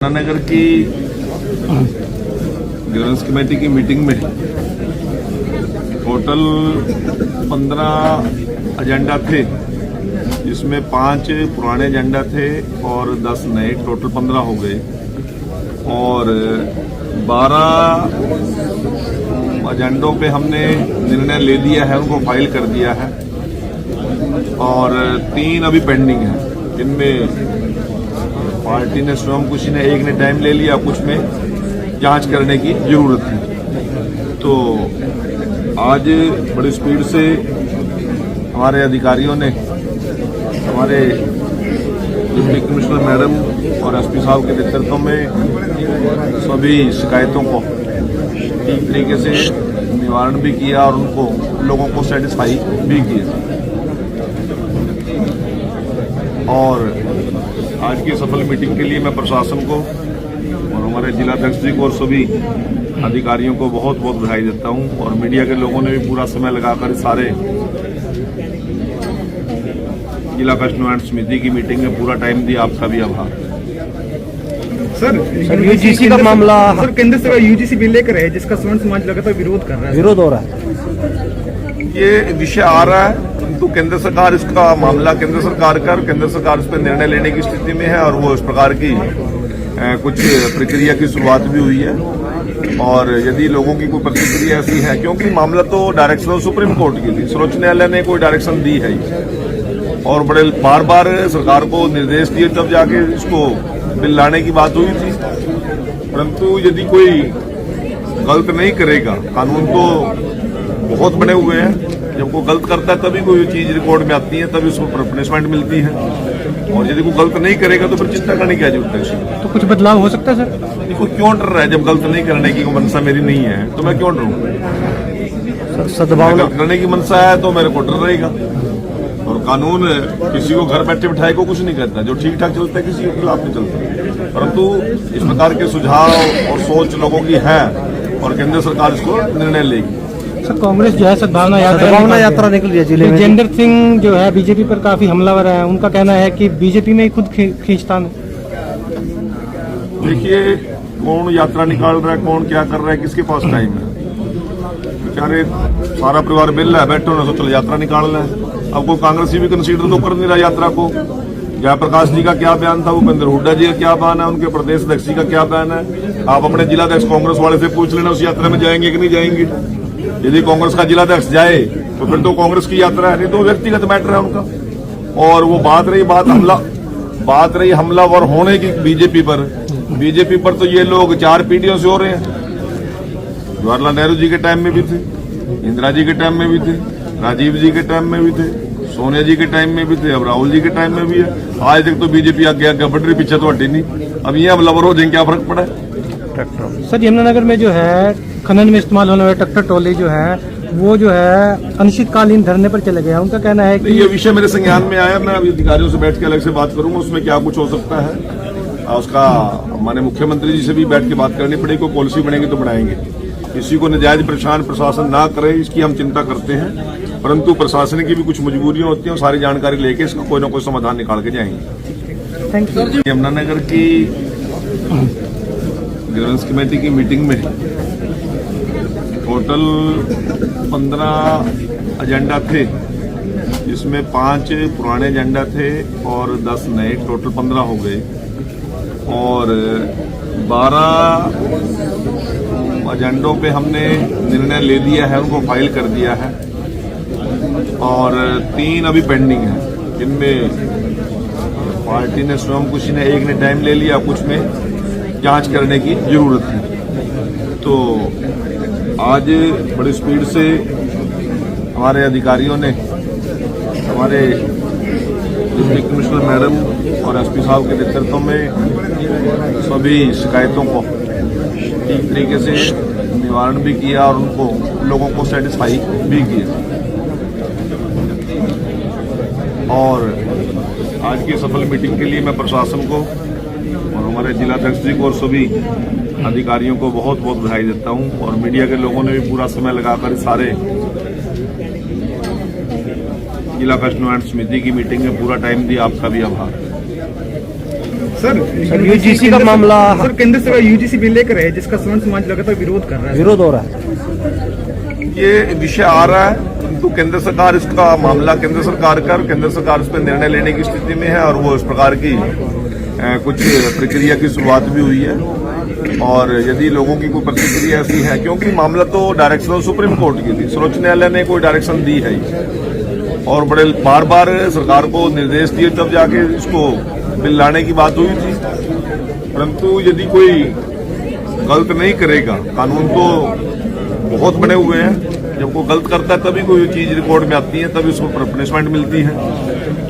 नगर की grievance committee की meeting में टोटल 15 एजेंडा थे, जिसमें 5 पुराने एजेंडा थे और 10 नए, टोटल 15 हो गए। और 12 एजेंडों पे हमने निर्णय ले लिया है, उनको फाइल कर दिया है और 3 अभी पेंडिंग है, जिनमें पार्टी ने स्वयं कुछ ने एक ने टाइम ले लिया, कुछ में जांच करने की जरूरत है। तो आज बड़ी स्पीड से हमारे अधिकारियों ने हमारे डिप्टी कमिश्नर मैडम और एसपी साहब के नेतृत्व में सभी शिकायतों को ठीक तरीके से निवारण भी किया और उनको लोगों को सेटिस्फाई भी किया। और आज की सफल मीटिंग के लिए मैं प्रशासन को और हमारे जिलाध्यक्ष जी को और सभी अधिकारियों को बहुत बहुत बधाई देता हूं। और मीडिया के लोगों ने भी पूरा समय लगाकर सारे जिला कार्यान्वयन समिति की मीटिंग में पूरा टाइम दिया, आपका भी आभार। सर यूजीसी का मामला, सर केंद्र सरकार यूजीसी बिल लेकर है जिसका स्वर्ण समाज लगातार विरोध कर रहा है, विरोध हो रहा है, ये विषय आ रहा है, तो केंद्र सरकार इसका मामला केंद्र सरकार का, केंद्र सरकार इस पर निर्णय लेने की स्थिति में है और वो इस प्रकार की कुछ प्रक्रिया की शुरुआत भी हुई है। और यदि लोगों की कोई प्रतिक्रिया ऐसी है, क्योंकि मामला तो डायरेक्शन सुप्रीम कोर्ट की थी, सर्वोच्च न्यायालय ने कोई डायरेक्शन दी है और बड़े बार बार सरकार को निर्देश दिए, तब जाके इसको बिल लाने की बात हुई थी। परंतु यदि कोई गलत नहीं करेगा, कानून तो बहुत बने हुए हैं, जब कोई गलत करता है तभी कोई चीज रिकॉर्ड में आती है, तभी उसको पनिशमेंट मिलती है। और यदि कोई गलत नहीं करेगा तो फिर चिंता करने की क्या जरूरत है। तो कुछ बदलाव हो सकता है सर? देखो क्यों डर रहा है, जब गलत नहीं करने की मनसा मेरी नहीं है तो मैं क्यों डरूं? सद्भावना गलत करने की मनसा है तो मेरे को डर रहेगा। और कानून किसी को घर बैठे बिठाए को कुछ नहीं करता, जो ठीक ठाक चलता है किसी के खिलाफ नहीं चलता। परंतु इस प्रकार के सुझाव और सोच लोगों की है और केंद्र सरकार इसको निर्णय लेगी। सर कांग्रेस जो है सद्भावना यात्रा निकल रही है जिले में। जितेंद्र सिंह जो है बीजेपी पर काफी हमलावर है, उनका कहना है कि बीजेपी में खुद खींचतान है। देखिए कौन यात्रा निकाल रहा है, कौन क्या कर रहा है, किसके पास टाइम है? बेचारे सारा परिवार मिल रहा है, बैठो ना, सोचो यात्रा निकालना है। अब कोई कांग्रेसी भी कंसीडर तो कर नहीं रहा यात्रा को। जयप्रकाश जी का क्या बयान था, भूपेंद्र हुड्डा जी का क्या बयान है, उनके प्रदेश अध्यक्ष जी का क्या बयान है, आप अपने जिलाध्यक्ष कांग्रेस वाले से पूछ लेना उस यात्रा में जाएंगे कि नहीं जाएंगे। यदि कांग्रेस का जिलाध्यक्ष जाए तो फिर तो कांग्रेस की यात्रा है, नहीं तो व्यक्तिगत मैटर है उनका। और वो बात रही हमलावर होने की बीजेपी पर तो ये लोग 4 पीढ़ियों से हो रहे हैं। जवाहरलाल नेहरू जी के टाइम में भी थे, इंदिरा जी के टाइम में भी थे, राजीव जी के टाइम में भी थे, सोनिया जी के टाइम में भी थे, अब राहुल जी के टाइम में भी है। आज तक तो बीजेपी आगे बढ़ रही, पीछे तो हटी नहीं। अब ये हमलावर हो जाएंगे, क्या फर्क पड़ा है? सर यमुनानगर में जो है खनन में इस्तेमाल होने वाले ट्रैक्टर ट्रॉली जो है वो जो है अनिश्चितकालीन धरने पर चले गया। उनका कहना है कि ये विषय मेरे संज्ञान में आया, मैं अभी अधिकारियों से बैठ के अलग से बात करूंगा, उसमें क्या कुछ हो सकता है। उसका माननीय मुख्यमंत्री जी से भी बैठ के बात करनी पड़ेगी, कोई पॉलिसी बनेगी तो बनाएंगे। किसी को नजायज परेशान प्रशासन ना करे, इसकी हम चिंता करते हैं। परंतु प्रशासन की भी कुछ मजबूरियां होती हैं, सारी जानकारी लेके इसका कोई ना कोई समाधान निकाल के जाएंगे। Thank you. यमुनानगर की ग्रीवेंस कमेटी की मीटिंग में टोटल 15 एजेंडा थे, जिसमें 5 पुराने एजेंडा थे और 10 नए, टोटल 15 हो गए। और 12 एजेंडों पे हमने निर्णय ले लिया है, उनको फाइल कर दिया है और 3 अभी पेंडिंग है, जिनमें पार्टी ने स्वयं कुछ ने एक ने टाइम ले लिया, कुछ में जांच करने की जरूरत है। तो आज बड़ी स्पीड से हमारे अधिकारियों ने हमारे डिप्टी कमिश्नर मैडम और एसपी साहब के नेतृत्व में सभी शिकायतों को ठीक तरीके से निवारण भी किया और उनको लोगों को सेटिस्फाई भी किया। और आज की सफल मीटिंग के लिए मैं प्रशासन को और हमारे जिलाध्यक्ष जी को और सभी अधिकारियों को बहुत बहुत बधाई देता हूं। और मीडिया के लोगों ने भी पूरा समय लगाकर सारे जिला कार्यान्वयन समिति की मीटिंग में पूरा टाइम दिया, आपका भी आभार। सर यूजीसी का मामला सर केंद्र सरकार यूजीसी बिल लेकर है जिसका स्वर्ण समाज लगातार विरोध कर रहा है। विरोध हो रहा है। ये विषय आ रहा है, परंतु केंद्र सरकार इसका मामला केंद्र सरकार का, और केंद्र सरकार इस पर निर्णय लेने की स्थिति में है, और वो इस प्रकार की कुछ प्रक्रिया की शुरुआत भी हुई है। और यदि लोगों की कोई प्रतिक्रिया ऐसी है, क्योंकि मामला तो डायरेक्शन सुप्रीम कोर्ट की थी, सर्वोच्च न्यायालय ने कोई डायरेक्शन दी है और बड़े बार बार सरकार को निर्देश दिए, तब जाके इसको बिल लाने की बात हुई थी। परंतु यदि कोई गलत नहीं करेगा, कानून तो बहुत बने हुए हैं, जब कोई गलत करता है तभी कोई चीज रिकॉर्ड में आती है, तभी उसको पनिशमेंट मिलती है,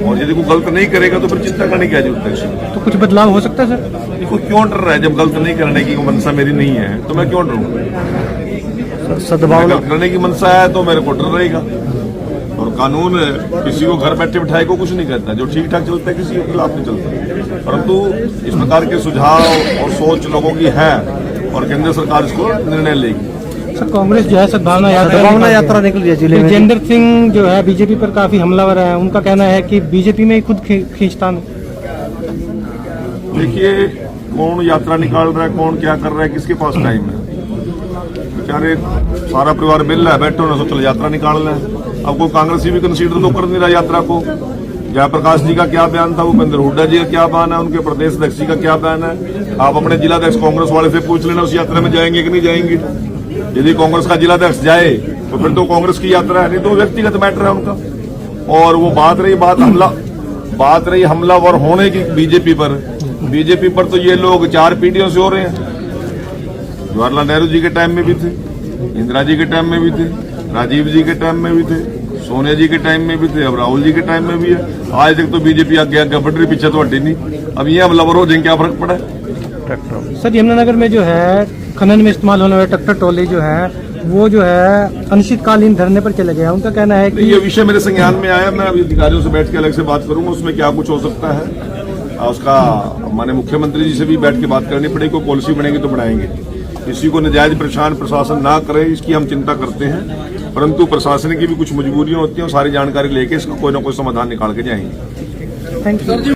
और यदि कोई गलत नहीं करेगा तो फिर चिंता करने की क्या जरूरत है। तो कुछ बदलाव हो सकता है सर? देखो क्यों डर रहा है, जब गलत नहीं करने की मनसा मेरी नहीं है तो मैं क्यों डरूं? सद्भावना गलत करने की मनसा है तो मेरे को डर रहेगा। और कानून किसी को घर बैठे बिठाए को कुछ नहीं कहता, जो ठीक ठाक चलता है किसी के खिलाफ नहीं चलता। परंतु इस प्रकार के सुझाव और सोच लोगों की है, और केंद्र सरकार इसको निर्णय लेगी। सर कांग्रेस जो है सद्भावना यात्रा निकल रही है जिले में। जितेंद्र सिंह जो है बीजेपी पर काफी हमलावर है, उनका कहना है कि बीजेपी में खुद खींचतान। देखिए कौन यात्रा निकाल रहा है, कौन क्या कर रहा है, किसके पास टाइम है? बेचारे सारा परिवार मिल रहा है, बैठो ना, सोचो यात्रा निकालना है। अब कोई कांग्रेसी भी कंसीडर तो कर नहीं रहा यात्रा को। जयप्रकाश जी का क्या बयान था, भूपेंद्र हुड्डा जी का क्या बयान है, उनके प्रदेश अध्यक्ष जी का क्या बयान है, आप अपने जिलाध्यक्ष कांग्रेस वाले से पूछ लेना उस यात्रा में जाएंगे कि नहीं जाएंगे। यदि कांग्रेस का जिलाध्यक्ष जाए तो फिर तो कांग्रेस की यात्रा है, नहीं तो व्यक्तिगत मैटर है उनका। और वो बात रही हमलावर होने की बीजेपी पर तो ये लोग 4 पीढ़ियों से हो रहे हैं। जवाहरलाल नेहरू जी के टाइम में भी थे, इंदिरा जी के टाइम में भी थे, राजीव जी के टाइम में भी थे, सोनिया जी के टाइम में भी थे, अब राहुल जी के टाइम में भी है। आज तक तो बीजेपी आगे बढ़ रही, पीछे तो हटी नहीं। अब ये हमलावर हो जाएंगे, क्या फर्क पड़ा है? सर यमुनानगर में जो है खनन में इस्तेमाल होने वाले ट्रैक्टर ट्रॉली जो है वो जो है अनिश्चितकालीन धरने पर चले गया। उनका कहना है कि ये विषय मेरे संज्ञान में आया, मैं अभी अधिकारियों से बैठ के अलग से बात करूंगा, उसमें क्या कुछ हो सकता है। उसका माननीय मुख्यमंत्री जी से भी बैठ के बात करनी पड़ेगी, कोई पॉलिसी बनेगी तो बनाएंगे। किसी को नजायज परेशान प्रशासन ना करे, इसकी हम चिंता करते हैं, परंतु प्रशासन की भी कुछ मजबूरियां होती हैं, सारी जानकारी लेके इसका कोई ना कोई समाधान निकाल के जाएंगे। Thank you.